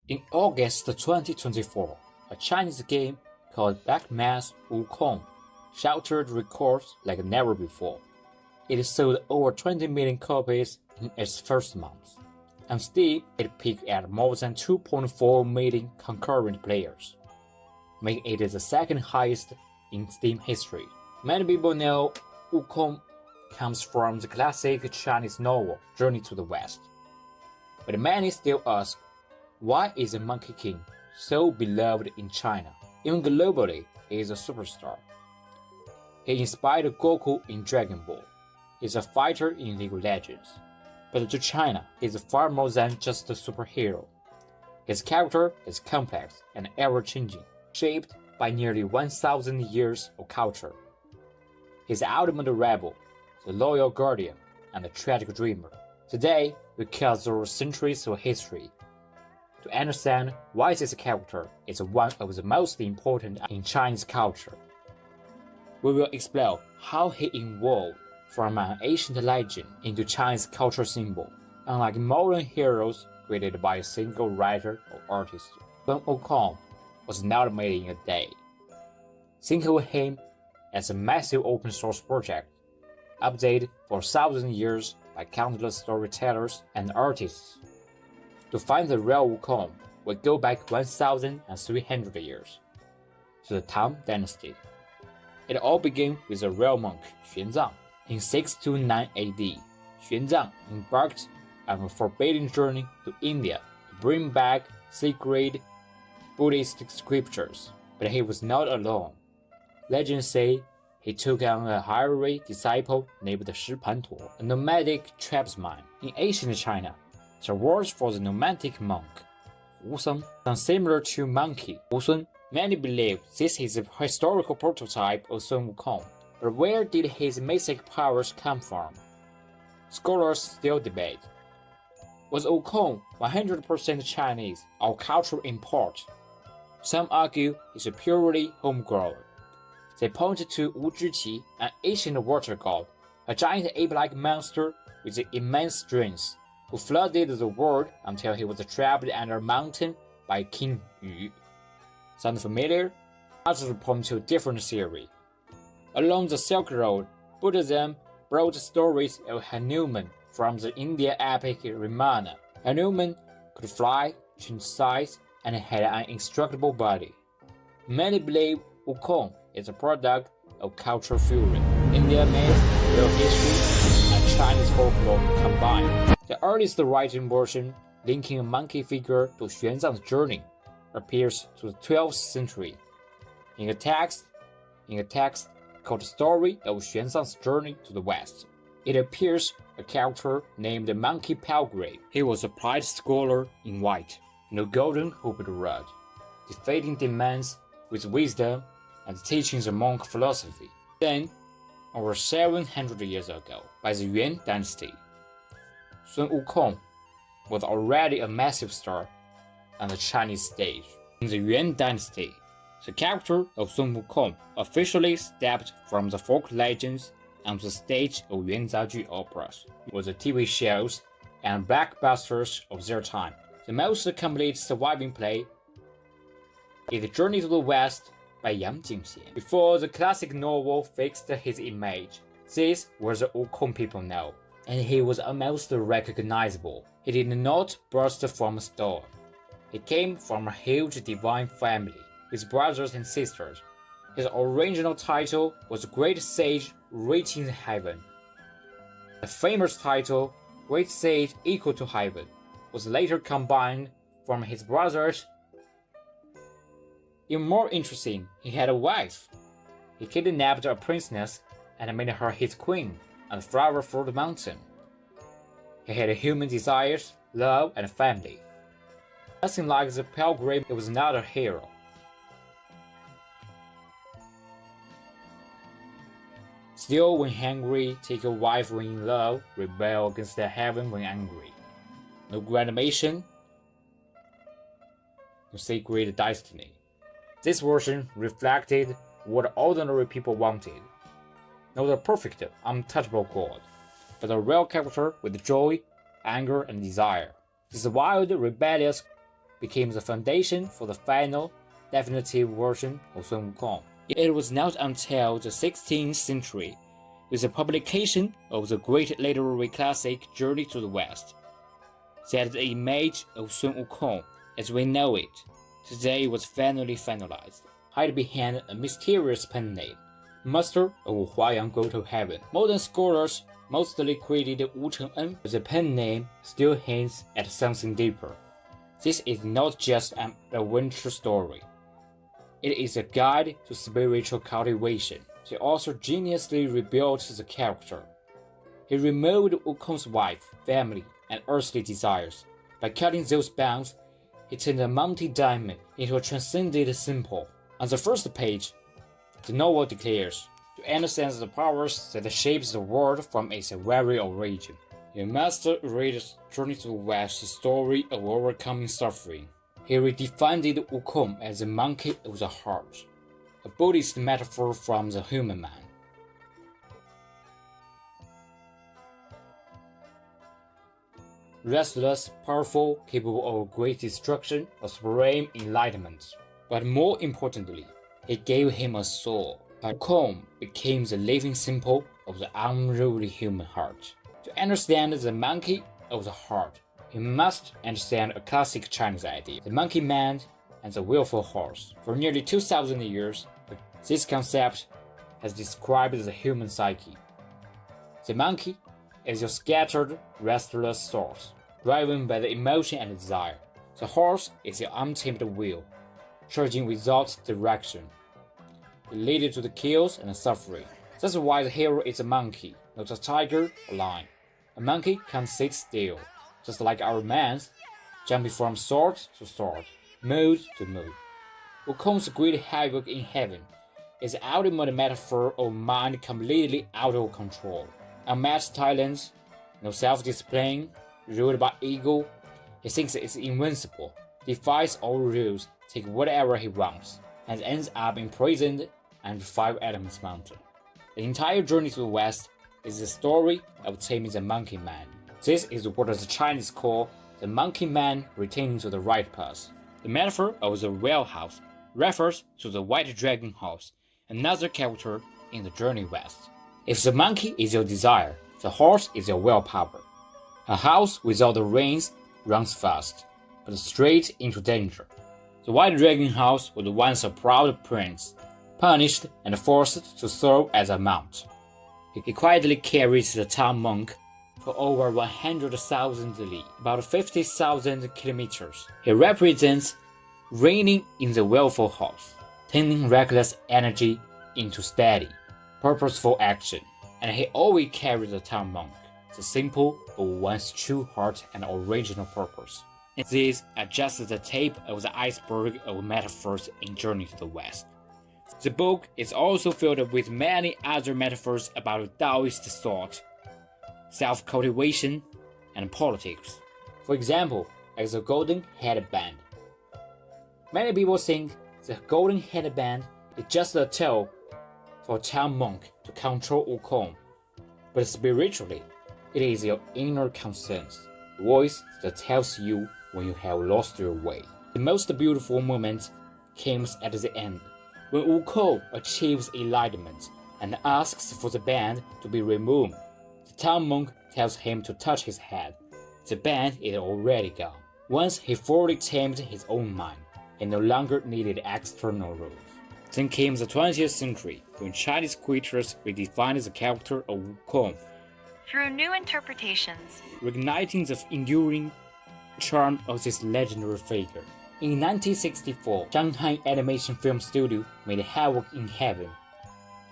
In August 2024, a Chinese game called Black Mass Wukong shattered records like never before. It sold over 20 million copies in its first month, and Steam it peaked at more than 2.4 million concurrent players, making it the second highest in Steam history. Many people know Wukong comes from the classic Chinese novel Journey to the West, but many still ask, why is the Monkey King so beloved in China? Even globally, he is a superstar. He inspired Goku in Dragon Ball. He is a fighter in League of Legends. But to China, he is far more than just a superhero. His character is complex and ever-changing, shaped by nearly 1,000 years of culture. He is the ultimate rebel, the loyal guardian, and the tragic dreamer. Today, we cut through centuries of history to understand why this character is one of the most important in Chinese culture. We will explore how he evolved from an ancient legend into Chinese cultural symbol. Unlike modern heroes created by a single writer or artist, Wukong was not made in a day. Think of him as a massive open source project, updated for 1,000 years by countless storytellers and artists. To find the real Wukong, we go back 1,300 years, to the Tang Dynasty. It all began with a real monk, Xuanzang. In 629 AD, Xuanzang embarked on a forbidden journey to India to bring back sacred Buddhist scriptures. But he was not alone. Legends say he took on a hirery disciple named Shi Pantuo, a nomadic tribesman. In ancient China, the words for the nomadic monk, Wusong, sound similar to monkey, Wusun. Many believe this is a historical prototype of Sun Wukong. But where did his mythic powers come from? Scholars still debate. Was Wukong 100% Chinese or cultural import? Some argue it's purely homegrown. They point to Wu Zhiqi, an ancient water god, a giant ape-like monster with immense strength, who flooded the world until he was trapped under a mountain by King Yu. Sound familiar? Others point to a different theory. Along the Silk Road, Buddhism brought stories of Hanuman from the Indian epic Ramayana. Hanuman could fly, change size, and had an indestructible body. Many believe Wukong is a product of cultural fusion. Indian myth, real history, and Chinese folklore combined. The earliest written version, linking a monkey figure to Xuanzang's journey, appears to the 12th century. In a text called The Story of Xuanzang's Journey to the West, it appears a character named Monkey Pilgrim. He was a pious scholar in white, and a golden hooped rod, defeating demons with wisdom and teaching the monk philosophy. Then, over 700 years ago, by the Yuan dynasty, Sun Wukong was already a massive star on the Chinese stage. In the Yuan dynasty, the character of Sun Wukong officially stepped from the folk legends onto the stage of Yuanzaju operas, with the TV shows and blockbusters of their time. The most complete surviving play is Journey to the West by Yang Jingxian. Before the classic novel fixed his image, this was the Wukong people know, and he was almost recognizable. He did not burst from a stone. He came from a huge divine family, with brothers and sisters. His original title was Great Sage Reaching Heaven. The famous title, Great Sage Equal to Heaven, was later combined from his brothers. Even more interesting, he had a wife. He kidnapped a princess and made her his queen on the flower-filled mountain. He had human desires, love, and family. Nothing like the pilgrim, he was not a hero. Steal when hungry, take a wife when in love, rebel against the heaven when angry. No grand mission, no sacred destiny. This version reflected what ordinary people wanted. Not a perfect, untouchable god, but a real character with joy, anger, and desire. This wild, rebellious became the foundation for the final, definitive version of Sun Wukong. It was not until the 16th century, with the publication of the great literary classic Journey to the West, that the image of Sun Wukong, as we know it today, was finally finalized, hid behind a mysterious pen name, Master of Huayang Go to Heaven. Modern scholars mostly credited Wu Cheng'en, but the pen name still hints at something deeper. This is not just an adventure story. It is a guide to spiritual cultivation. The author geniusly rebuilt the character. He removed Wukong's wife, family, and earthly desires. By cutting those bonds, he turned a mighty diamond into a transcendent symbol. On the first page, the novel declares, to understand the powers that shape the world from its very origin, you must read Journey to the West, the story of overcoming suffering. He redefined Wukong as the monkey of the heart, a Buddhist metaphor from the human man. Restless, powerful, capable of great destruction, of supreme enlightenment. But more importantly, he gave him a soul. Wukong became the living symbol of the unruly human heart. To understand the monkey of the heart, you must understand a classic Chinese idea, the monkey man and the willful horse. For nearly 2,000 years, this concept has described the human psyche. The monkey is your scattered, restless source, driven by the emotion and desire. The horse is your untamed will, charging without direction. It leads to the chaos and the suffering. That's why the hero is a monkey, not a tiger or lion. A monkey can't sit still, just like our man's, jumping from sword to sword, mood to mood. Wukong's great havoc in heaven is the ultimate metaphor of mind completely out of control. Unmatched talents, no self-discipline, ruled by ego. He thinks it's invincible, defies all rules, takes whatever he wants, and ends up imprisoned under 5 Elements Mountain. The entire Journey to the West is the story of taming the monkey man. This is what the Chinese call the monkey man returning to the right path. The metaphor of the whale house refers to the white dragon house, another character in the Journey West. If the monkey is your desire, the horse is your willpower. A house without the reins runs fast, but straight into danger. The white dragon house was once a proud prince, punished and forced to serve as a mount. He quietly carried the town monk for over 100,000 li, about 50,000 kilometers. He represents reigning in the willful house, turning reckless energy into steady, purposeful action. And he always carried the town monk, the symbol of one's true heart and original purpose. And these are just the tip of the iceberg of metaphors in Journey to the West. The book is also filled with many other metaphors about Taoist thought, self-cultivation, and politics. For example, like the golden headband. Many people think the golden headband is just a tool for a town monk to control Wukong, but spiritually, it is your inner conscience, voice that tells you when you have lost your way. The most beautiful moment comes at the end, when Wukong achieves enlightenment and asks for the band to be removed. The town monk tells him to touch his head. The band is already gone. Once he fully tamed his own mind, he no longer needed external rules. Then came the 20th century, when Chinese creators redefined the character of Wukong through new interpretations, reigniting the enduring charm of this legendary figure. In 1964, Shanghai Animation Film Studio made Havoc in Heaven,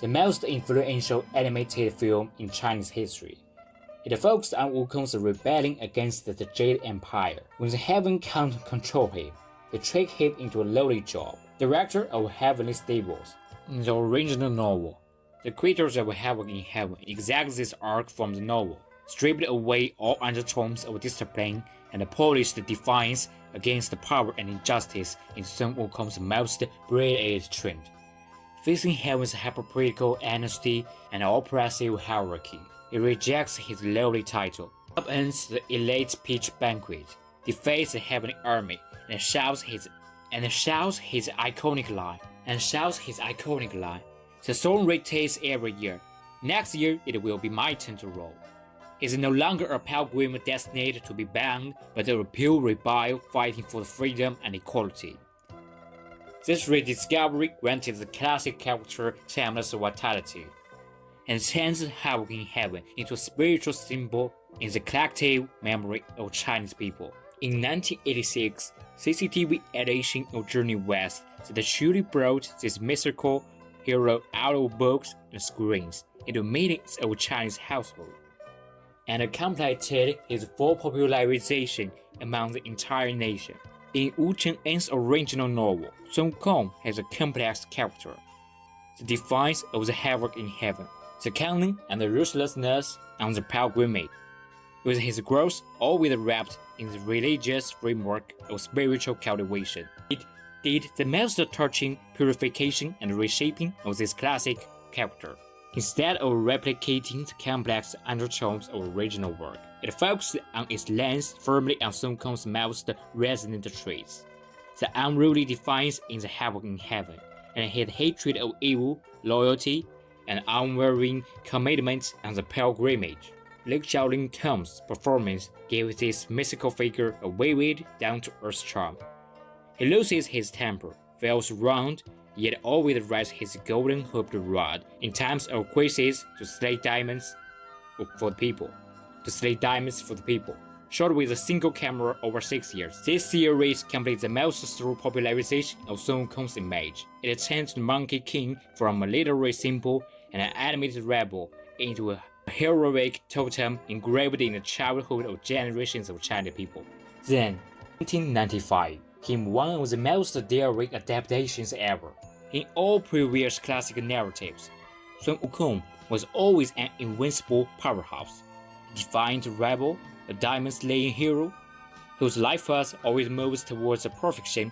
the most influential animated film in Chinese history. It focused on Wukong's rebellion against the Jade Empire. When the Heaven can't control him, they trick him into a lowly job, director of Heavenly Stables. In the original novel, the creators of Havoc in Heaven exact this arc from the novel, stripped away all undertones of discipline and polished defiance against the power and injustice in Sun Wukong's most brilliant trend, facing Heaven's hypocritical honesty and oppressive hierarchy. He rejects his lowly title, upends the elite peach banquet, defies the heavenly army, and shouts his iconic line. The song retakes every year. Next year it will be my turn to roll. He's no longer a pilgrim destined to be banned, but a pure rebel fighting for freedom and equality. This rediscovery granted the classic character timeless vitality, and turns havoc in heaven into a spiritual symbol in the collective memory of Chinese people. In 1986, CCTV edition of Journey West that truly brought this mystical hero out of books and screens into millions of Chinese households, and completed his full popularization among the entire nation. In Wu Cheng's original novel, Sun Wukong has a complex character, the defiance of the havoc in heaven, the cunning and the ruthlessness on the pilgrimage, with his growth always wrapped in the religious framework of spiritual cultivation. It did the most touching purification and reshaping of this classic character. Instead of replicating the complex undertones of original work, it focused on its lens firmly on Sun Wukong's most resonant traits: the unruly defiance in the havoc in heaven, and his hatred of evil, loyalty, and unwavering commitment on the pilgrimage. Liu Xiaoling's performance gave this mystical figure a vivid, down-to-earth charm. He loses his temper, feels wronged, yet always raises his golden hooped rod in times of crisis to slay diamonds for the people. Shot with a single camera over 6 years, this series completes the most through popularization of Sun Wukong's image. It turns the Monkey King from a literary symbol and an animated rebel into a heroic totem engraved in the childhood of generations of Chinese people. Then, 1995 came one of the most daring adaptations ever. In all previous classic narratives, Sun Wukong was always an invincible powerhouse, a defiant rebel, a diamond-slaying hero, whose life path always moves towards the perfection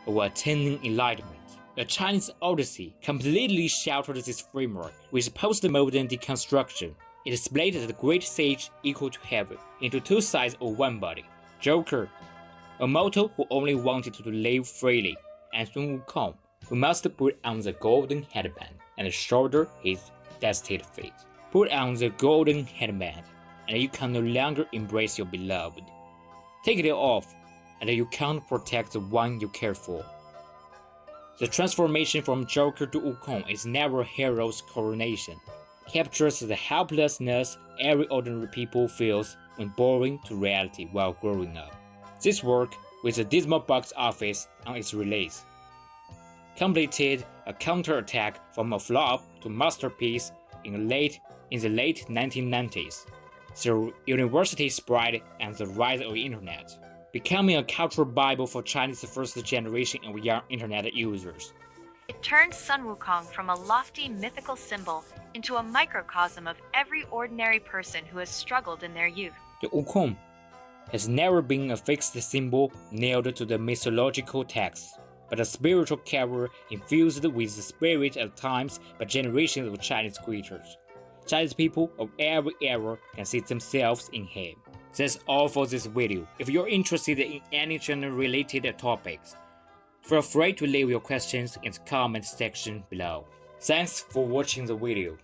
of attaining enlightenment. The Chinese Odyssey completely shattered this framework with postmodern deconstruction. It split the great sage equal to heaven into two sides of one body: Joker, a mortal who only wanted to live freely, and Sun Wukong, who must put on the golden headband and shoulder his destined fate. Put on the golden headband, and you can no longer embrace your beloved. Take it off, and you can't protect the one you care for. The transformation from Joker to Wukong is never a hero's coronation. Captures the helplessness every ordinary people feels when born to reality while growing up. This work, with a dismal box office on its release, completed a counterattack from a flop to masterpiece in the late 1990s, through university spread and the rise of the internet, becoming a cultural bible for China's first generation of young internet users. It turned Sun Wukong from a lofty mythical symbol into a microcosm of every ordinary person who has struggled in their youth. The Wukong has never been a fixed symbol nailed to the mythological text, but a spiritual carrier infused with the spirit of times by generations of Chinese creators. Chinese people of every era can see themselves in him. That's all for this video. If you're interested in any genre-related topics, feel free to leave your questions in the comment section below. Thanks for watching the video.